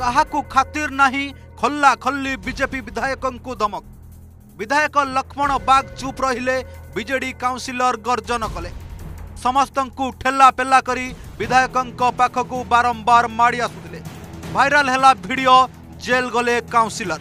काहाकू खातिर नाही खल्ला खल्ली बीजेपी विधायकों को धमक। विधायक लक्ष्मण बाग चुप रहिले, बीजेडी काउंसिलर गर्जन कले। समस्तंकु ठेला पेला करी विधायकों पाखकू बारंबार माड़ी आसुथिले। भाइराल हैला वीडियो, जेल गले काउंसिलर।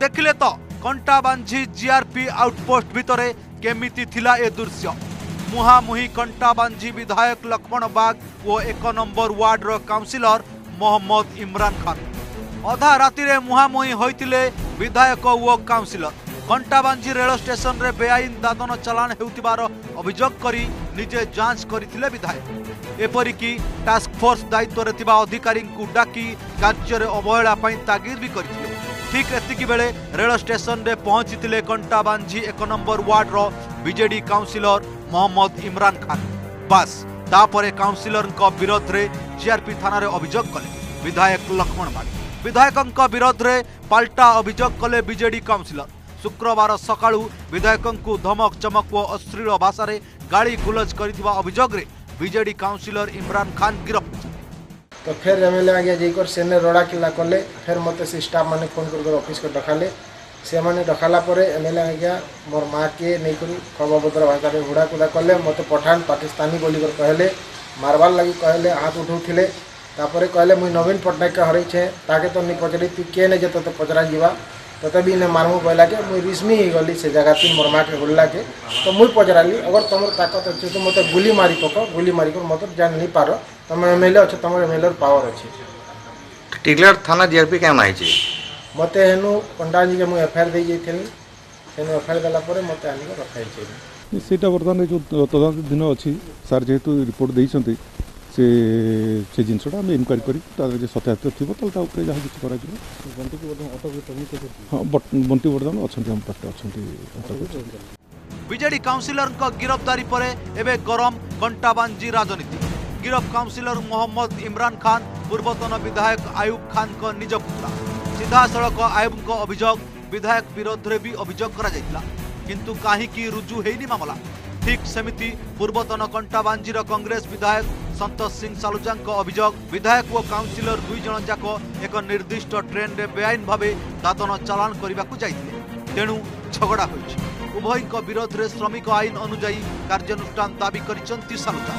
देखिले तो कंटा बांझी जीआरपी आउटपोस्ट भितरे केमिति थिला ए दृश्य। मुहामुही कंटा बांझी विधायक लक्ष्मण बाग और 1 नंबर वार्ड रो काउंसिलर मोहम्मद इमरान खान अधा राति रे मुहामुही होइतिले विधायक और काउंसिलर। कंटा बांझी रेल स्टेशन रे बेआईन दादन चलाण हेउतिबार अभियोग करी निजे जांच करथिले विधायक। एपरिकी टास्क फोर्स दायित्व रे थिबा अधिकारी को डाकी कार्य रे अवहेला पई तागिद भी करथिले। ठीक एतिकी बेले रेल स्टेशन रे पहुंचीतिले कंटा बांझी 1 नंबर वार्ड रो बीजेडी काउंसिलर मोहम्मद इमरान खान। बस तापरे काउंसिलर विरोध रे जीआरपी थाना रे अभियोग कले विधायक लक्ष्मण बाग। विधायकों विरोध रे पाल्टा अभियोग कले बीजेडी काउंसिलर। शुक्रवार सकाळू विधायकों को धमक चमक और अश्लील भाषा रे गाड़ी गुलज करिथिबा अभियोग रे बीजेडी काउंसिलर इमरान खान गिरफ्त। तो फिर एमएलए आगे जाकर सेने रड़ा किला कले। फिर मत से स्टाफ माने फोन कर ऑफिस को डकाले। से माने डकाला परे एमएलए आगे मोर माँ के नहीं करी खबरपत्र भाषा में हुड़ा कुदा कले। मत पठान पाकिस्तानी बोली कर कहले, मारवार लगी कहले, हाथ उठौथिले। तापरे कहले मुई नवीन पटनायक के हरई छे ताके तो नहीं पचरी तू के ने जत तो पचरा जीवा तते भी ने मारमु बोला के मुई रिस्मी गली से जगह तीन मोर माँ के गुल्ला के तो मुई पचराली अगर तुम ताकत अच्छे तो मत गुली मारी पक गुली मारी कर मत जान नहीं पार तुम एमएलए अच्छे तुम एमएलए पावर अच्छे। टिकलर थाना जीआरपी क्या आई मत हेनु पंडा जी के मुझे एफआईआर दे जाइए एफआईआर देला पर मत आनी रखाई सेटा बर्तमान जो तदंत दिन अच्छी सार जेहेतु रिपोर्ट देइछंती से जिनसटा आम इनक्वारी करी सत्यात थी तो जहाँ किसी कर बंटी बर्धन अच्छा हम पाखे अच्छा। बीजेडी काउंसिलर गिरफ्तारी पर एवं गरम कंटा बांझी राजनीति। गिरफ काउंसिलर मोहम्मद इमरान खान पूर्वतन विधायक आयुब खान को निज पुत्र। सीधा सड़क आयुब को अभियोग विधायक विरोध में भी अभियोग करा जायतिला, किंतु काहीकि रुजु हेनी मामला। ठीक सेमिति पूर्वतन कंटा बांझीर कांग्रेस विधायक संतोष सिंह सालुजा अभियोग विधायक और काउंसिलर 2 जन जाक एक निर्दिष्ट ट्रेन रे बेआईन भावे दादन चालान करने को जाइथिले, तेणु झगड़ा होइछि। उभय विरोध में श्रमिक आईन अनुजाई कार्यानुष्ठान दाबी करिसंती सालुजा।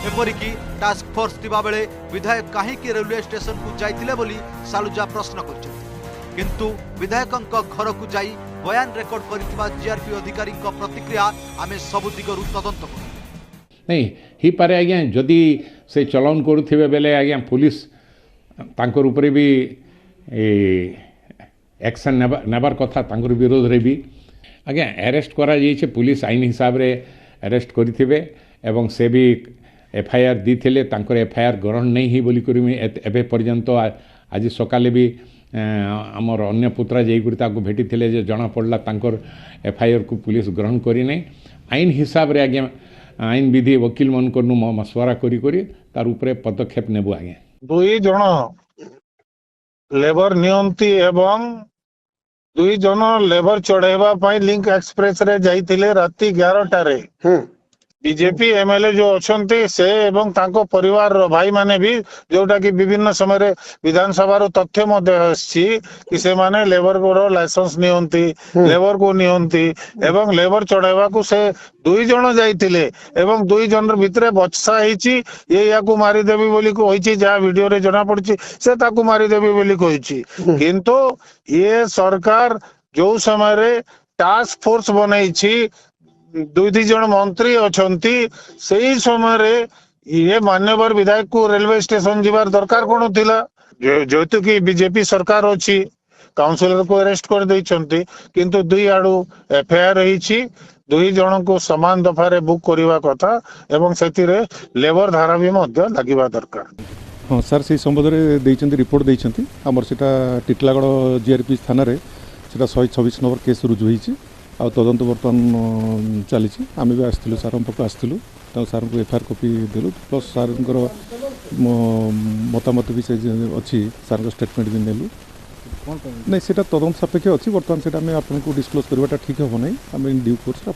एपरिकी टास्क फोर्स थिबा बेले विधायक काहीकि रेलवे स्टेशन को जाइथिले बोली सालुजा प्रश्न करिसंती, किंतु विधायकों घर को जाई बयान रेकर्ड करिथिबा जीआरपी अधिकारी प्रतिक्रिया आमे सबु दिगरु तदंत करू। नहीं ही पारे आज्ञा जदि से चलन करुथिबे बेले आज्ञा पुलिस तांकर ऊपर भी एक्शन नेबार कथा तांकर विरोध रे भी आज्ञा अरेस्ट करा जाइछे। पुलिस आईन हिसाब रे अरेस्ट करिथिबे एवं से भी एफआईआर दीथिले तांकर एफआईआर ग्रहण नहीं ही बोली करी एबे पर्यंत आज सकाले भी आमर अन्य पुत्रा जाइकरी ताको भेटी थिले जे जना पड़ला तांकर एफआईआर को पुलिस ग्रहण करी नहीं। आईन हिसाब रे आज्ञा आईन विधि वकील मन को मशवरा करी तार ऊपर पदक्षेप नेबो। आगे 2 जन लेबर नियंती एवं 2 जन लेबर चढ़ेबा पाई लिंक एक्सप्रेस रे जाइथिले राति 11टा रे। बीजेपी एमएलए जो अच्छे से एवं तांको परिवार भाई माने भी जोटा कि विभिन्न समय विधानसभा तथ्य कि से माने लेबर को लाइसेंस नियंती लेबर को नियंती एवं लेबर चढ़ावा को से 2 जन जाइथिले एवं 2 जन भितरे बचसा होईची ये याकू मारी देबी बोली को होईची जा वीडियो रे जना पड़ची से ताकू मारी देबी बोली कोईची। किंतु ये सरकार जो समय रे टास्क फोर्स बनाईची 2 जन मंत्री अछंती सही समय ये मान्यवर विधायक को रेलवे स्टेशन जीवार दरकार कौन थिला जेहेतु कि बीजेपी सरकार अच्छी काउंसिलर को अरेस्ट कर देइछंती किंतु दुई आडू एफआईआर रही दुई जन को समान दफारे बुक करवा कथा एवं सेतिरे लेबर धारा भी मध्य लागिबा दरकार। हाँ सर से संबंध रिपोर्ट देइछंती हमर सेटा टिटलागड़ जीआरपी थाना रे सेटा 126 नंबर केस रुजु होईची आ तदंत बर्तमान चली आम भी आसलु सार पाक आसलु सार को एफआईआर कॉपी देलु प्लस सार मतामत भी से अच्छी सार स्टेटमेंट भी नेलु नहीं सेटा तदंत सापेक्ष अच्छी बर्तमान सेटा आम आपको डिस्क्लोज करवाटा ठीक हम ना आम इन ड्यू कोर्स